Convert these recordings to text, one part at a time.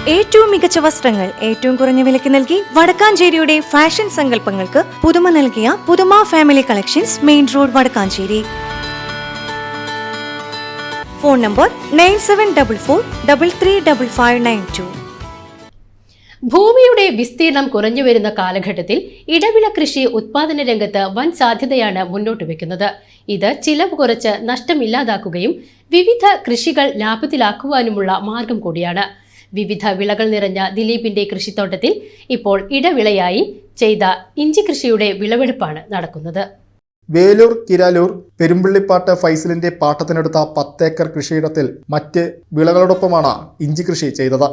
ഏറ്റവും മികച്ച വസ്ത്രങ്ങൾ ഏറ്റവും കുറഞ്ഞ വിലയ്ക്ക് നൽകി വടക്കാഞ്ചേരിയുടെ ഫാഷൻ സങ്കല്പങ്ങൾക്ക് പുതുമ നൽകിയ പുതുമ family collections, main road, Vadakkanchery. Phone number 9744335592. ഭൂമിയുടെ വിസ്തീർണം കുറഞ്ഞു വരുന്ന കാലഘട്ടത്തിൽ ഇടവിള കൃഷി ഉത്പാദന രംഗത്ത് വൻ സാധ്യതയാണ് മുന്നോട്ട് വെക്കുന്നത്. ഇത് ചിലവ് കുറച്ച് നഷ്ടമില്ലാതാക്കുകയും വിവിധ കൃഷികൾ ലാഭത്തിലാക്കുവാനുമുള്ള മാർഗം കൂടിയാണ്. വിവിധ വിളകൾ നിറഞ്ഞ ദിലീപിന്റെ കൃഷിത്തോട്ടത്തിൽ ഇപ്പോൾ ഇടവിളയായി ചെയ്ത ഇഞ്ചി കൃഷിയുടെ വിളവെടുപ്പാണ് നടക്കുന്നത്. വേലൂർ കിരാലൂർ പെരുമ്പള്ളിപ്പാട്ട് ഫൈസലിന്റെ പാട്ടത്തിനെടുത്ത 10 ഏക്കർ കൃഷിയിടത്തിൽ മറ്റ് വിളകളോടൊപ്പമാണ് ഇഞ്ചി കൃഷി ചെയ്തത്.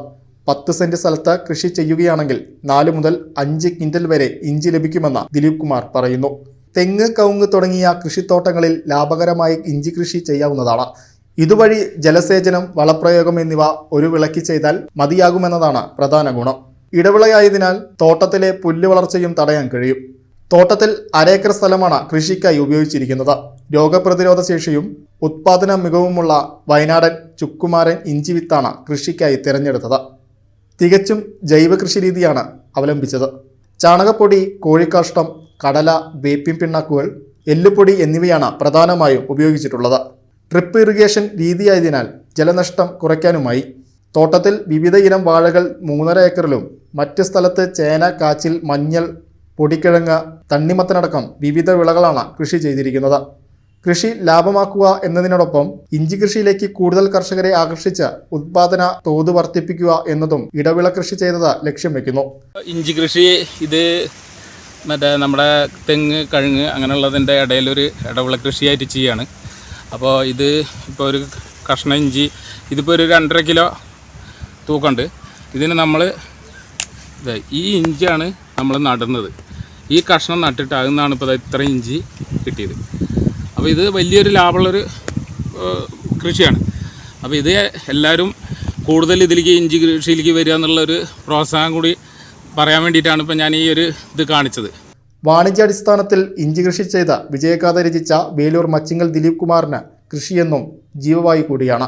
10 സെന്റ് സ്ഥലത്ത് കൃഷി ചെയ്യുകയാണെങ്കിൽ 4 മുതൽ 5 ക്വിന്റൽ വരെ ഇഞ്ചി ലഭിക്കുമെന്ന് ദിലീപ് കുമാർ പറയുന്നു. തെങ്ങ്, കവുങ്ങ് തുടങ്ങിയ കൃഷിത്തോട്ടങ്ങളിൽ ലാഭകരമായി ഇഞ്ചി കൃഷി ചെയ്യാവുന്നതാണ്. ഇതുവഴി ജലസേചനം, വളപ്രയോഗം എന്നിവ ഒരു വിളയ്ക്ക് ചെയ്താൽ മതിയാകുമെന്നതാണ് പ്രധാന ഗുണം. ഇടവിളയായതിനാൽ തോട്ടത്തിലെ പുല്ല് വളർച്ചയും തടയാൻ കഴിയും. തോട്ടത്തിൽ 1 ഏക്കർ സ്ഥലമാണ് കൃഷിക്കായി ഉപയോഗിച്ചിരിക്കുന്നത്. രോഗപ്രതിരോധ ശേഷിയും ഉത്പാദന മികവുമുള്ള വയനാടൻ ചുക്കുമാരൻ ഇഞ്ചി വിത്താണ് കൃഷിക്കായി തിരഞ്ഞെടുത്തത്. തികച്ചും ജൈവ കൃഷി രീതിയാണ് അവലംബിച്ചത്. ചാണകപ്പൊടി, കോഴിക്കാഷ്ടം, കടല, വേപ്പിൻ പിണ്ണാക്കുകൾ, എല്ലുപൊടി എന്നിവയാണ് പ്രധാനമായും ഉപയോഗിച്ചിട്ടുള്ളത്. ഡ്രിപ്പ് ഇറിഗേഷൻ രീതിയായതിനാൽ ജലനഷ്ടം കുറയ്ക്കാനുമായി. തോട്ടത്തിൽ വിവിധ ഇനം വാഴകൾ 3.5 ഏക്കറിലും മറ്റ് സ്ഥലത്ത് ചേന, കാച്ചിൽ, മഞ്ഞൾ, പൊടിക്കിഴങ്ങ്, തണ്ണിമത്തനടക്കം വിവിധ വിളകളാണ് കൃഷി ചെയ്തിരിക്കുന്നത്. കൃഷി ലാഭമാക്കുക എന്നതിനോടൊപ്പം ഇഞ്ചി കൃഷിയിലേക്ക് കൂടുതൽ കർഷകരെ ആകർഷിച്ച് ഉത്പാദന തോത് വർദ്ധിപ്പിക്കുക എന്നതും ഇടവിള കൃഷി ചെയ്തത് ലക്ഷ്യം വെക്കുന്നു. ഇഞ്ചി കൃഷി ഇത് നമ്മുടെ തെങ്ങ്, കഴുങ്ങ് അങ്ങനെയുള്ളതിൻ്റെ ഇടയിലൊരു ഇടവിള കൃഷിയായിട്ട് ചെയ്യുകയാണ്. അപ്പോൾ ഇത് ഇപ്പോൾ ഒരു കഷ്ണം ഇഞ്ചി ഇതിപ്പോൾ ഒരു 2.5 കിലോ തൂക്കമുണ്ട്. ഇതിന് നമ്മൾ ഈ ഇഞ്ചിയാണ് നമ്മൾ നടുന്നത്. ഈ കഷ്ണം നട്ടിട്ട് അതിൽ നിന്നാണ് ഇപ്പോൾ ഇത്ര ഇഞ്ചി കിട്ടിയത്. അപ്പോൾ ഇത് വലിയൊരു ലാഭമുള്ളൊരു കൃഷിയാണ്. അപ്പോൾ ഇത് എല്ലാവരും കൂടുതൽ ഇതിലേക്ക് ഇഞ്ചി കൃഷിയിലേക്ക് വരിക എന്നുള്ളൊരു പ്രോത്സാഹനം കൂടി പറയാൻ വേണ്ടിയിട്ടാണ് ഇപ്പോൾ ഞാൻ ഈ ഒരു ഇത് കാണിച്ചത്. വാണിജ്യാടിസ്ഥാനത്തിൽ ഇഞ്ചി കൃഷി ചെയ്ത വിജയഗാഥ രചിച്ച വേലൂർ മച്ചിങ്ങൽ ദിലീപ് കുമാറിന് കൃഷിയെന്നും ജീവവായു കൂടിയാണ്.